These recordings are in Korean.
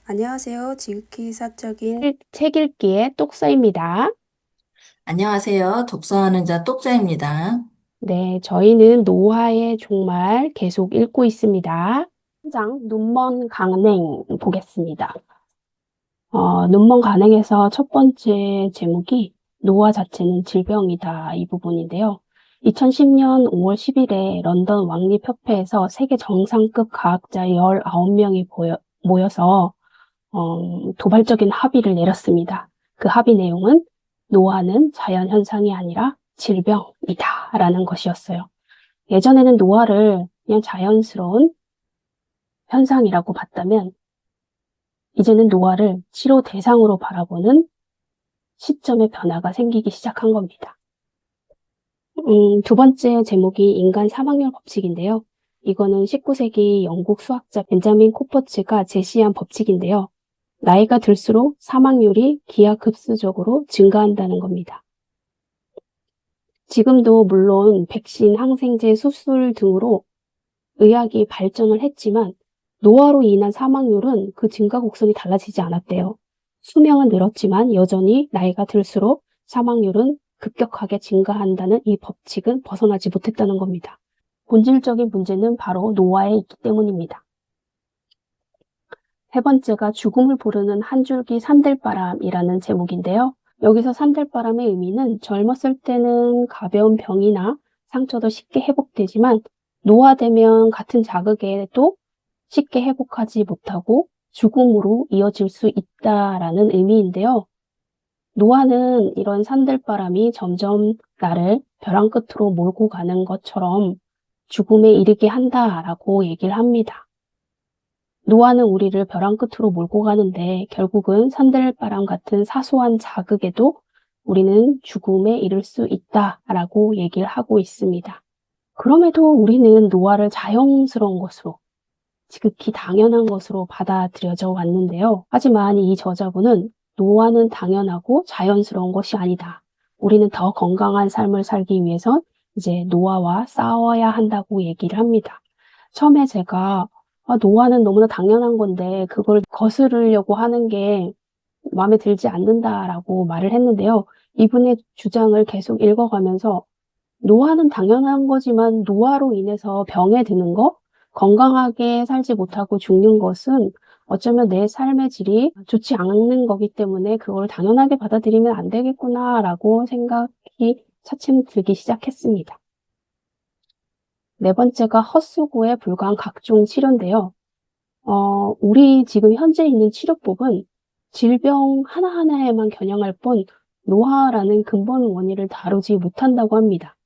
안녕하세요. 지극히 사적인 책 읽기의 똑서입니다. 안녕하세요. 독서하는 자 똑자입니다. 네, 저희는 노화의 종말 계속 읽고 있습니다. 장 눈먼 강냉 보겠습니다. 눈먼 강냉에서 첫 번째 제목이 노화 자체는 질병이다 이 부분인데요. 2010년 5월 10일에 런던 왕립협회에서 세계 정상급 과학자 19명이 모여서 도발적인 합의를 내렸습니다. 그 합의 내용은 노화는 자연현상이 아니라 질병이다라는 것이었어요. 예전에는 노화를 그냥 자연스러운 현상이라고 봤다면 이제는 노화를 치료 대상으로 바라보는 시점의 변화가 생기기 시작한 겁니다. 두 번째 제목이 인간 사망률 법칙인데요. 이거는 19세기 영국 수학자 벤자민 코퍼츠가 제시한 법칙인데요. 나이가 들수록 사망률이 기하급수적으로 증가한다는 겁니다. 지금도 물론 백신, 항생제, 수술 등으로 의학이 발전을 했지만 노화로 인한 사망률은 그 증가 곡선이 달라지지 않았대요. 수명은 늘었지만 여전히 나이가 들수록 사망률은 급격하게 증가한다는 이 법칙은 벗어나지 못했다는 겁니다. 본질적인 문제는 바로 노화에 있기 때문입니다. 세 번째가 죽음을 부르는 한 줄기 산들바람이라는 제목인데요. 여기서 산들바람의 의미는 젊었을 때는 가벼운 병이나 상처도 쉽게 회복되지만 노화되면 같은 자극에도 쉽게 회복하지 못하고 죽음으로 이어질 수 있다라는 의미인데요. 노화는 이런 산들바람이 점점 나를 벼랑 끝으로 몰고 가는 것처럼 죽음에 이르게 한다라고 얘기를 합니다. 노화는 우리를 벼랑 끝으로 몰고 가는데 결국은 산들바람 같은 사소한 자극에도 우리는 죽음에 이를 수 있다라고 얘기를 하고 있습니다. 그럼에도 우리는 노화를 자연스러운 것으로 지극히 당연한 것으로 받아들여져 왔는데요. 하지만 이 저자분은 노화는 당연하고 자연스러운 것이 아니다. 우리는 더 건강한 삶을 살기 위해선 이제 노화와 싸워야 한다고 얘기를 합니다. 처음에 제가 노화는 너무나 당연한 건데 그걸 거스르려고 하는 게 마음에 들지 않는다라고 말을 했는데요. 이분의 주장을 계속 읽어가면서 노화는 당연한 거지만 노화로 인해서 병에 드는 거, 건강하게 살지 못하고 죽는 것은 어쩌면 내 삶의 질이 좋지 않는 거기 때문에 그걸 당연하게 받아들이면 안 되겠구나라고 생각이 차츰 들기 시작했습니다. 네 번째가 헛수고에 불과한 각종 치료인데요. 우리 지금 현재 있는 치료법은 질병 하나하나에만 겨냥할 뿐 노화라는 근본 원인을 다루지 못한다고 합니다.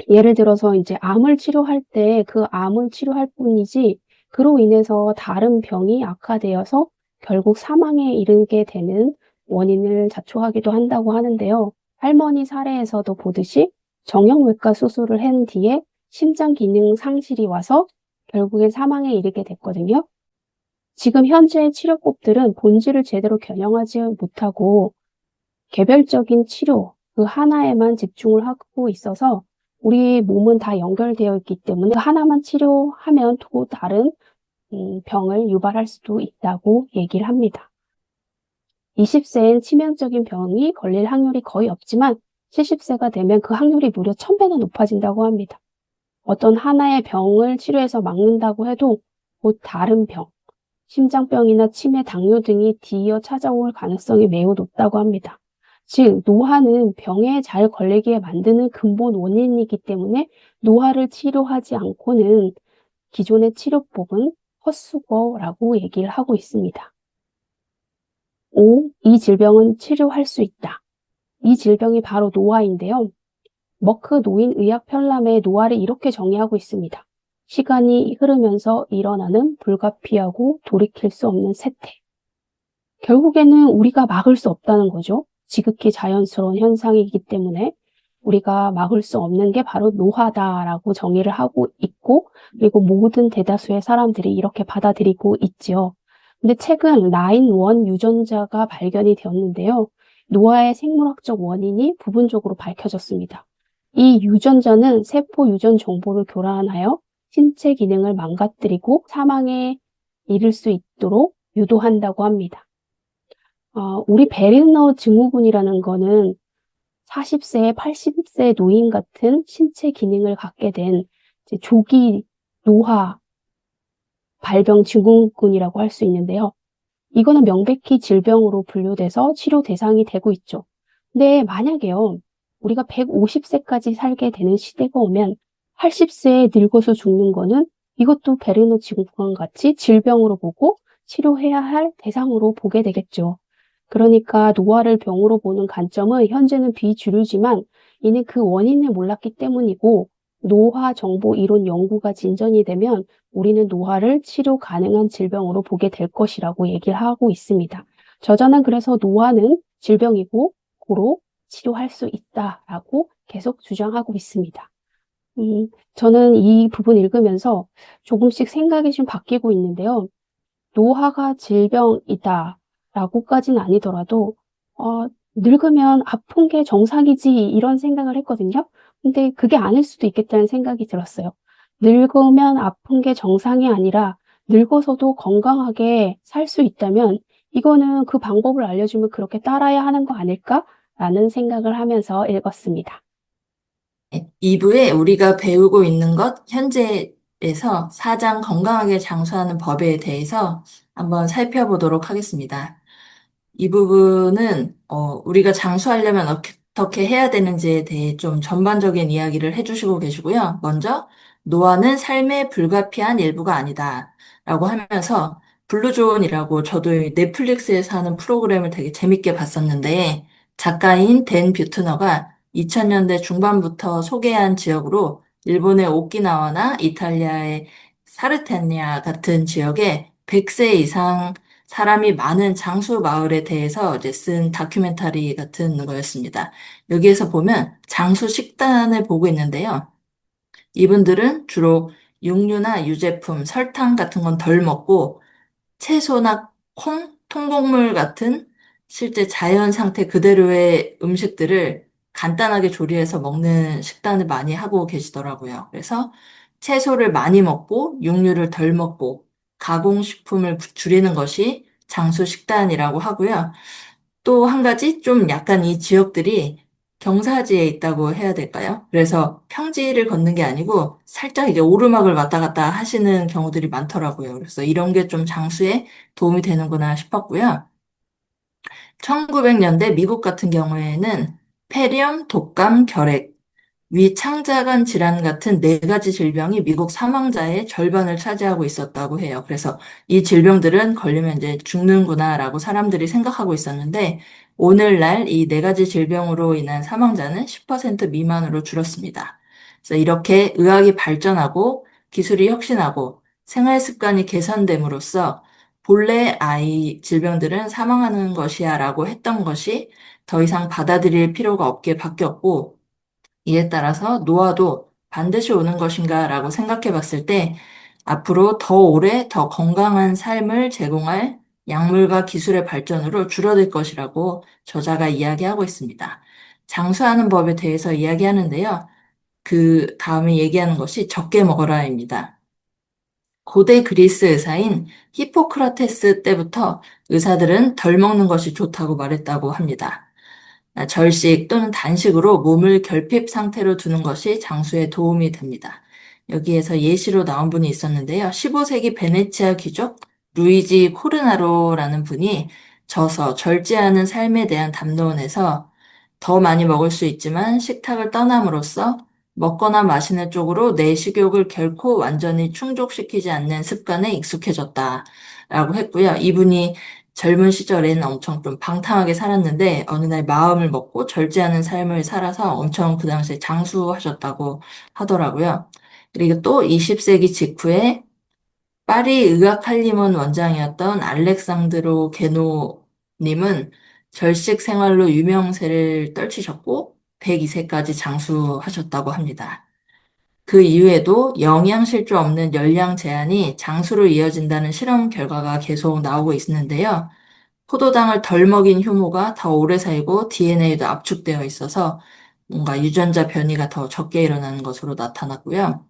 예를 들어서 이제 암을 치료할 때 그 암을 치료할 뿐이지 그로 인해서 다른 병이 악화되어서 결국 사망에 이르게 되는 원인을 자초하기도 한다고 하는데요. 할머니 사례에서도 보듯이 정형외과 수술을 한 뒤에 심장 기능 상실이 와서 결국엔 사망에 이르게 됐거든요. 지금 현재의 치료법들은 본질을 제대로 겨냥하지 못하고 개별적인 치료 그 하나에만 집중을 하고 있어서 우리 몸은 다 연결되어 있기 때문에 그 하나만 치료하면 또 다른 병을 유발할 수도 있다고 얘기를 합니다. 20세엔 치명적인 병이 걸릴 확률이 거의 없지만 70세가 되면 그 확률이 무려 1000배나 높아진다고 합니다. 어떤 하나의 병을 치료해서 막는다고 해도 곧 다른 병, 심장병이나 치매, 당뇨 등이 뒤이어 찾아올 가능성이 매우 높다고 합니다. 즉, 노화는 병에 잘 걸리게 만드는 근본 원인이기 때문에 노화를 치료하지 않고는 기존의 치료법은 헛수고라고 얘기를 하고 있습니다. 5. 이 질병은 치료할 수 있다. 이 질병이 바로 노화인데요. 머크 노인의학편람에 노화를 이렇게 정의하고 있습니다. 시간이 흐르면서 일어나는 불가피하고 돌이킬 수 없는 쇠퇴. 결국에는 우리가 막을 수 없다는 거죠. 지극히 자연스러운 현상이기 때문에 우리가 막을 수 없는 게 바로 노화다라고 정의를 하고 있고 그리고 모든 대다수의 사람들이 이렇게 받아들이고 있지요. 근데 최근 라인1 유전자가 발견이 되었는데요. 노화의 생물학적 원인이 부분적으로 밝혀졌습니다. 이 유전자는 세포 유전 정보를 교란하여 신체 기능을 망가뜨리고 사망에 이를 수 있도록 유도한다고 합니다. 우리 베르너 증후군이라는 거는 40세, 80세 노인 같은 신체 기능을 갖게 된 이제 조기 노화 발병 증후군이라고 할 수 있는데요. 이거는 명백히 질병으로 분류돼서 치료 대상이 되고 있죠. 근데 만약에요, 우리가 150세까지 살게 되는 시대가 오면 80세에 늙어서 죽는 거는 이것도 베르너 증후군 같이 질병으로 보고 치료해야 할 대상으로 보게 되겠죠. 그러니까 노화를 병으로 보는 관점은 현재는 비주류지만 이는 그 원인을 몰랐기 때문이고 노화 정보 이론 연구가 진전이 되면 우리는 노화를 치료 가능한 질병으로 보게 될 것이라고 얘기를 하고 있습니다. 저자는 그래서 노화는 질병이고 고로 치료할 수 있다라고 계속 주장하고 있습니다. 저는 이 부분 읽으면서 조금씩 생각이 좀 바뀌고 있는데요. 노화가 질병이다라고까지는 아니더라도 늙으면 아픈 게 정상이지 이런 생각을 했거든요. 근데 그게 아닐 수도 있겠다는 생각이 들었어요. 늙으면 아픈 게 정상이 아니라 늙어서도 건강하게 살 수 있다면 이거는 그 방법을 알려주면 그렇게 따라야 하는 거 아닐까라는 생각을 하면서 읽었습니다. 2부에 우리가 배우고 있는 것, 현재에서 사장 건강하게 장수하는 법에 대해서 한번 살펴보도록 하겠습니다. 이 부분은 우리가 장수하려면 어떻게 해야 되는지에 대해 좀 전반적인 이야기를 해주시고 계시고요. 먼저 노화는 삶의 불가피한 일부가 아니다 라고 하면서 블루존이라고 저도 넷플릭스에서 하는 프로그램을 되게 재밌게 봤었는데 작가인 댄 뷰트너가 2000년대 중반부터 소개한 지역으로 일본의 오키나와나 이탈리아의 사르타니아 같은 지역에 100세 이상 사람이 많은 장수 마을에 대해서 이제 쓴 다큐멘터리 같은 거였습니다. 여기에서 보면 장수 식단을 보고 있는데요. 이분들은 주로 육류나 유제품, 설탕 같은 건 덜 먹고 채소나 콩, 통곡물 같은 실제 자연 상태 그대로의 음식들을 간단하게 조리해서 먹는 식단을 많이 하고 계시더라고요. 그래서 채소를 많이 먹고 육류를 덜 먹고 가공식품을 줄이는 것이 장수 식단이라고 하고요. 또 한 가지 좀 약간 이 지역들이 경사지에 있다고 해야 될까요? 그래서 평지를 걷는 게 아니고 살짝 이제 오르막을 왔다 갔다 하시는 경우들이 많더라고요. 그래서 이런 게 좀 장수에 도움이 되는구나 싶었고요. 1900년대 미국 같은 경우에는 폐렴, 독감, 결핵, 위창자관 질환 같은 네 가지 질병이 미국 사망자의 절반을 차지하고 있었다고 해요. 그래서 이 질병들은 걸리면 이제 죽는구나라고 사람들이 생각하고 있었는데 오늘날 이 네 가지 질병으로 인한 사망자는 10% 미만으로 줄었습니다. 그래서 이렇게 의학이 발전하고 기술이 혁신하고 생활 습관이 개선됨으로써 본래 아이 질병들은 사망하는 것이야라고 했던 것이 더 이상 받아들일 필요가 없게 바뀌었고 이에 따라서 노화도 반드시 오는 것인가라고 생각해 봤을 때 앞으로 더 오래 더 건강한 삶을 제공할 약물과 기술의 발전으로 줄어들 것이라고 저자가 이야기하고 있습니다. 장수하는 법에 대해서 이야기하는데요. 그 다음에 얘기하는 것이 적게 먹어라입니다. 고대 그리스 의사인 히포크라테스 때부터 의사들은 덜 먹는 것이 좋다고 말했다고 합니다. 절식 또는 단식으로 몸을 결핍 상태로 두는 것이 장수에 도움이 됩니다. 여기에서 예시로 나온 분이 있었는데요. 15세기 베네치아 귀족 루이지 코르나로라는 분이 저서 절제하는 삶에 대한 담론에서 더 많이 먹을 수 있지만 식탁을 떠남으로써 먹거나 마시는 쪽으로 내 식욕을 결코 완전히 충족시키지 않는 습관에 익숙해졌다라고 했고요. 이분이 젊은 시절에는 엄청 좀 방탕하게 살았는데 어느 날 마음을 먹고 절제하는 삶을 살아서 엄청 그 당시에 장수하셨다고 하더라고요. 그리고 또 20세기 직후에 파리 의학 한림원 원장이었던 알렉산드로 게노님은 절식 생활로 유명세를 떨치셨고 102세까지 장수하셨다고 합니다. 그 이후에도 영양실조 없는 열량 제한이 장수로 이어진다는 실험 결과가 계속 나오고 있는데요. 포도당을 덜 먹인 효모가 더 오래 살고 DNA도 압축되어 있어서 뭔가 유전자 변이가 더 적게 일어나는 것으로 나타났고요.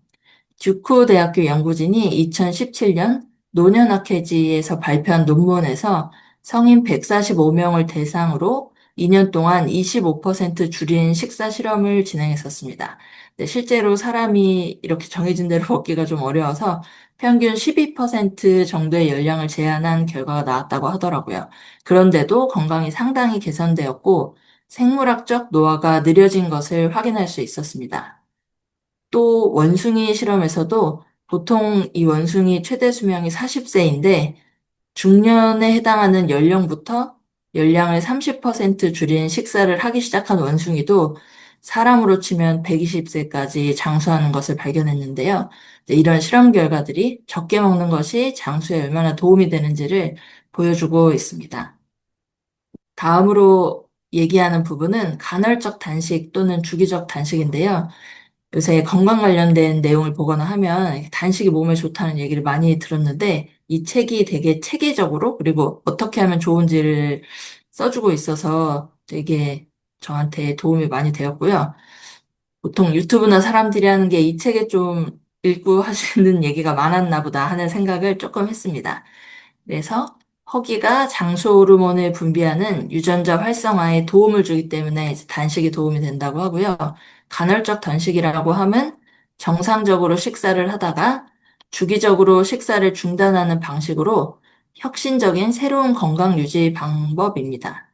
듀크 대학교 연구진이 2017년 노년학회지에서 발표한 논문에서 성인 145명을 대상으로 2년 동안 25% 줄인 식사 실험을 진행했었습니다. 근데 실제로 사람이 이렇게 정해진 대로 먹기가 좀 어려워서 평균 12% 정도의 열량을 제한한 결과가 나왔다고 하더라고요. 그런데도 건강이 상당히 개선되었고 생물학적 노화가 느려진 것을 확인할 수 있었습니다. 또 원숭이 실험에서도 보통 이 원숭이 최대 수명이 40세인데 중년에 해당하는 연령부터 열량을 30% 줄인 식사를 하기 시작한 원숭이도 사람으로 치면 120세까지 장수하는 것을 발견했는데요. 이런 실험 결과들이 적게 먹는 것이 장수에 얼마나 도움이 되는지를 보여주고 있습니다. 다음으로 얘기하는 부분은 간헐적 단식 또는 주기적 단식인데요. 요새 건강 관련된 내용을 보거나 하면 단식이 몸에 좋다는 얘기를 많이 들었는데 이 책이 되게 체계적으로 그리고 어떻게 하면 좋은지를 써주고 있어서 되게 저한테 도움이 많이 되었고요. 보통 유튜브나 사람들이 하는 게 이 책에 좀 읽고 하시는 얘기가 많았나 보다 하는 생각을 조금 했습니다. 그래서 허기가 장수 호르몬을 분비하는 유전자 활성화에 도움을 주기 때문에 이제 단식이 도움이 된다고 하고요. 간헐적 단식이라고 하면 정상적으로 식사를 하다가 주기적으로 식사를 중단하는 방식으로 혁신적인 새로운 건강 유지 방법입니다.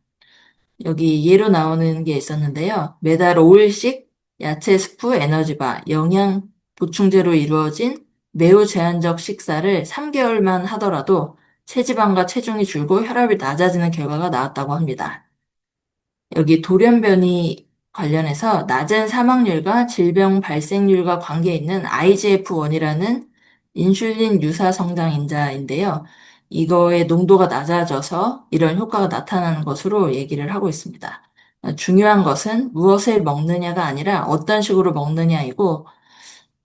여기 예로 나오는 게 있었는데요. 매달 5일씩 야채 스프 에너지바 영양 보충제로 이루어진 매우 제한적 식사를 3개월만 하더라도 체지방과 체중이 줄고 혈압이 낮아지는 결과가 나왔다고 합니다. 여기 돌연변이 관련해서 낮은 사망률과 질병 발생률과 관계 있는 IGF-1이라는 인슐린 유사 성장인자인데요. 이거의 농도가 낮아져서 이런 효과가 나타나는 것으로 얘기를 하고 있습니다. 중요한 것은 무엇을 먹느냐가 아니라 어떤 식으로 먹느냐이고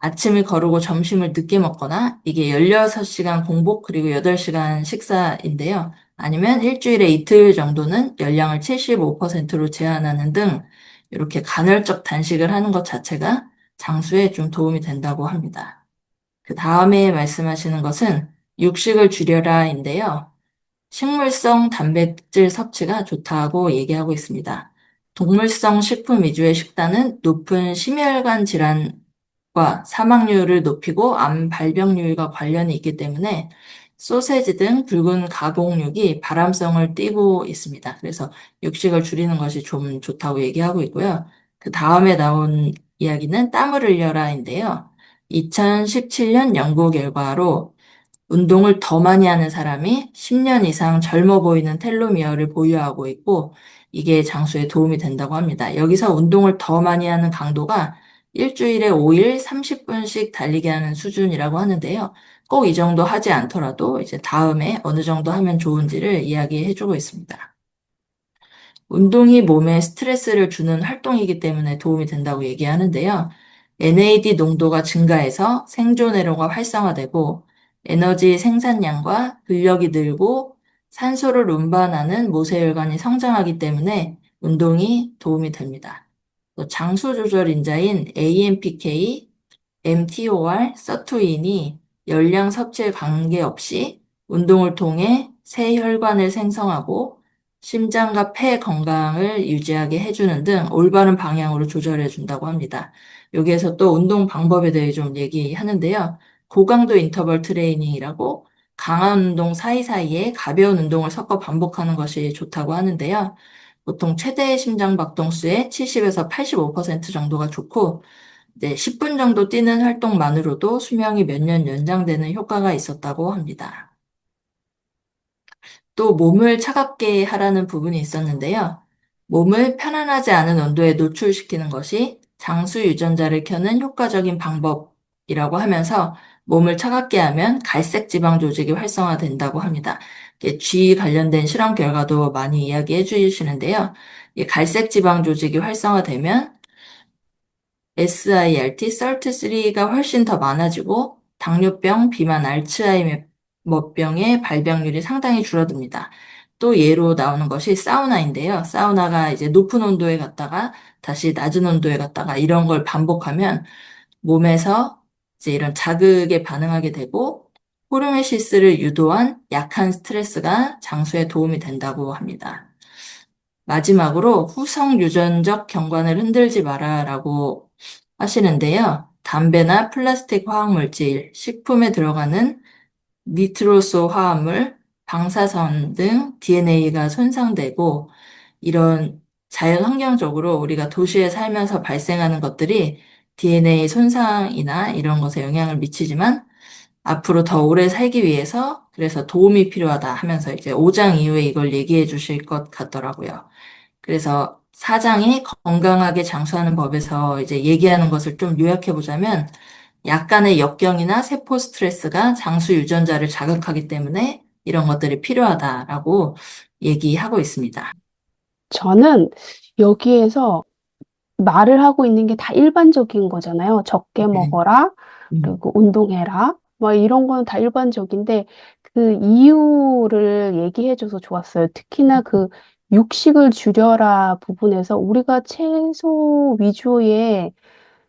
아침을 거르고 점심을 늦게 먹거나 이게 16시간 공복 그리고 8시간 식사인데요. 아니면 일주일에 이틀 정도는 열량을 75%로 제한하는 등 이렇게 간헐적 단식을 하는 것 자체가 장수에 좀 도움이 된다고 합니다. 그 다음에 말씀하시는 것은 육식을 줄여라인데요. 식물성 단백질 섭취가 좋다고 얘기하고 있습니다. 동물성 식품 위주의 식단은 높은 심혈관 질환과 사망률을 높이고 암 발병률과 관련이 있기 때문에 소세지 등 붉은 가공육이 바람성을 띠고 있습니다. 그래서 육식을 줄이는 것이 좀 좋다고 얘기하고 있고요. 그 다음에 나온 이야기는 땀을 흘려라인데요. 2017년 연구 결과로 운동을 더 많이 하는 사람이 10년 이상 젊어 보이는 텔로미어를 보유하고 있고 이게 장수에 도움이 된다고 합니다. 여기서 운동을 더 많이 하는 강도가 일주일에 5일 30분씩 달리게 하는 수준이라고 하는데요. 꼭 이 정도 하지 않더라도 이제 다음에 어느 정도 하면 좋은지를 이야기해 주고 있습니다. 운동이 몸에 스트레스를 주는 활동이기 때문에 도움이 된다고 얘기하는데요. NAD 농도가 증가해서 생존회로가 활성화되고 에너지 생산량과 근력이 늘고 산소를 운반하는 모세혈관이 성장하기 때문에 운동이 도움이 됩니다. 또 장수 조절 인자인 AMPK, MTOR, 서투인이 열량 섭취에 관계없이 운동을 통해 새 혈관을 생성하고 심장과 폐 건강을 유지하게 해주는 등 올바른 방향으로 조절해 준다고 합니다. 여기에서 또 운동 방법에 대해 좀 얘기하는데요. 고강도 인터벌 트레이닝이라고 강한 운동 사이사이에 가벼운 운동을 섞어 반복하는 것이 좋다고 하는데요. 보통 최대 심장 박동수의 70에서 85% 정도가 좋고, 10분 정도 뛰는 활동만으로도 수명이 몇 년 연장되는 효과가 있었다고 합니다. 또 몸을 차갑게 하라는 부분이 있었는데요. 몸을 편안하지 않은 온도에 노출시키는 것이 장수 유전자를 켜는 효과적인 방법이라고 하면서 몸을 차갑게 하면 갈색 지방 조직이 활성화된다고 합니다. 쥐 관련된 실험 결과도 많이 이야기해 주시는데요. 이 갈색 지방 조직이 활성화되면 SIRT, SIRT3가 훨씬 더 많아지고 당뇨병, 비만, 알츠하이머병의 발병률이 상당히 줄어듭니다. 또 예로 나오는 것이 사우나인데요. 사우나가 이제 높은 온도에 갔다가 다시 낮은 온도에 갔다가 이런 걸 반복하면 몸에서 이제 이런 자극에 반응하게 되고 호르메시스를 유도한 약한 스트레스가 장수에 도움이 된다고 합니다. 마지막으로 후성 유전적 경관을 흔들지 마라라고 하시는데요. 담배나 플라스틱 화학물질, 식품에 들어가는 니트로소 화합물, 방사선 등 DNA가 손상되고 이런 자연 환경적으로 우리가 도시에 살면서 발생하는 것들이 DNA 손상이나 이런 것에 영향을 미치지만 앞으로 더 오래 살기 위해서 그래서 도움이 필요하다 하면서 이제 5장 이후에 이걸 얘기해 주실 것 같더라고요. 그래서 4장이 건강하게 장수하는 법에서 이제 얘기하는 것을 좀 요약해 보자면 약간의 역경이나 세포 스트레스가 장수 유전자를 자극하기 때문에 이런 것들이 필요하다라고 얘기하고 있습니다. 저는 여기에서 말을 하고 있는 게 다 일반적인 거잖아요. 적게 네. 먹어라, 음. 그리고 운동해라, 뭐 이런 거는 다 일반적인데 그 이유를 얘기해줘서 좋았어요. 특히나 그 육식을 줄여라 부분에서 우리가 채소 위주의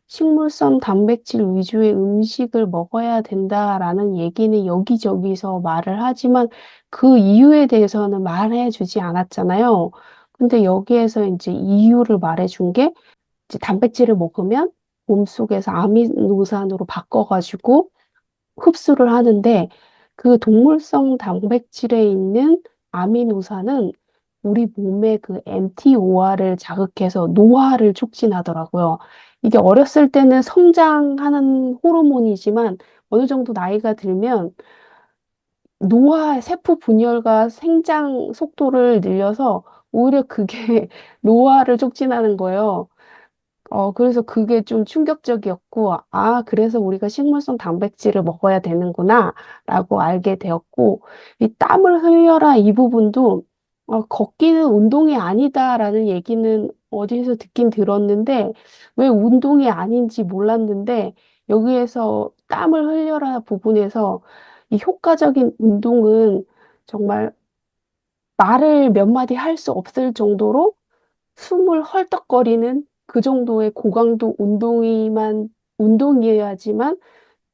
식물성 단백질 위주의 음식을 먹어야 된다라는 얘기는 여기저기서 말을 하지만 그 이유에 대해서는 말해주지 않았잖아요. 근데 여기에서 이제 이유를 말해준 게 이제 단백질을 먹으면 몸속에서 아미노산으로 바꿔가지고 흡수를 하는데 그 동물성 단백질에 있는 아미노산은 우리 몸의 그 MTOR을 자극해서 노화를 촉진하더라고요. 이게 어렸을 때는 성장하는 호르몬이지만 어느 정도 나이가 들면 노화, 세포 분열과 생장 속도를 늘려서 오히려 그게 노화를 촉진하는 거예요. 그래서 그게 좀 충격적이었고, 아, 그래서 우리가 식물성 단백질을 먹어야 되는구나, 라고 알게 되었고, 이 땀을 흘려라 이 부분도, 걷기는 운동이 아니다라는 얘기는 어디에서 듣긴 들었는데, 왜 운동이 아닌지 몰랐는데, 여기에서 땀을 흘려라 부분에서 이 효과적인 운동은 정말 말을 몇 마디 할 수 없을 정도로 숨을 헐떡거리는 그 정도의 고강도 운동이어야지만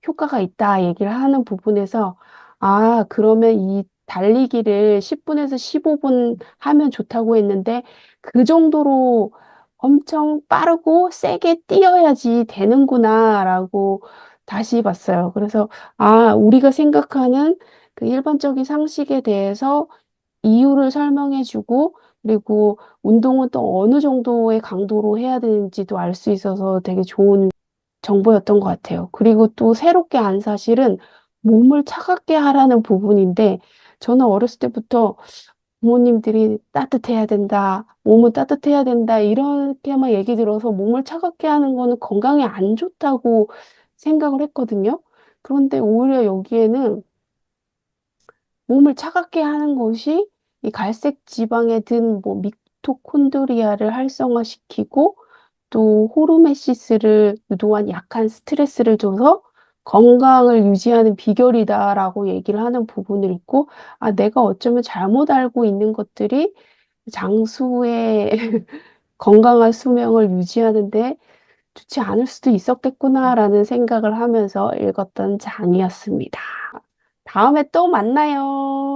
효과가 있다 얘기를 하는 부분에서, 아, 그러면 이 달리기를 10분에서 15분 하면 좋다고 했는데, 그 정도로 엄청 빠르고 세게 뛰어야지 되는구나라고 다시 봤어요. 그래서, 아, 우리가 생각하는 그 일반적인 상식에 대해서 이유를 설명해주고, 그리고 운동은 또 어느 정도의 강도로 해야 되는지도 알 수 있어서 되게 좋은 정보였던 것 같아요. 그리고 또 새롭게 안 사실은 몸을 차갑게 하라는 부분인데, 저는 어렸을 때부터 부모님들이 따뜻해야 된다, 몸은 따뜻해야 된다, 이렇게만 얘기 들어서 몸을 차갑게 하는 거는 건강에 안 좋다고 생각을 했거든요. 그런데 오히려 여기에는 몸을 차갑게 하는 것이 이 갈색 지방에 든 뭐 미토콘드리아를 활성화시키고 또 호르메시스를 유도한 약한 스트레스를 줘서 건강을 유지하는 비결이다라고 얘기를 하는 부분을 있고, 아, 내가 어쩌면 잘못 알고 있는 것들이 장수의 건강한 수명을 유지하는데 좋지 않을 수도 있었겠구나라는 생각을 하면서 읽었던 장이었습니다. 다음에 또 만나요.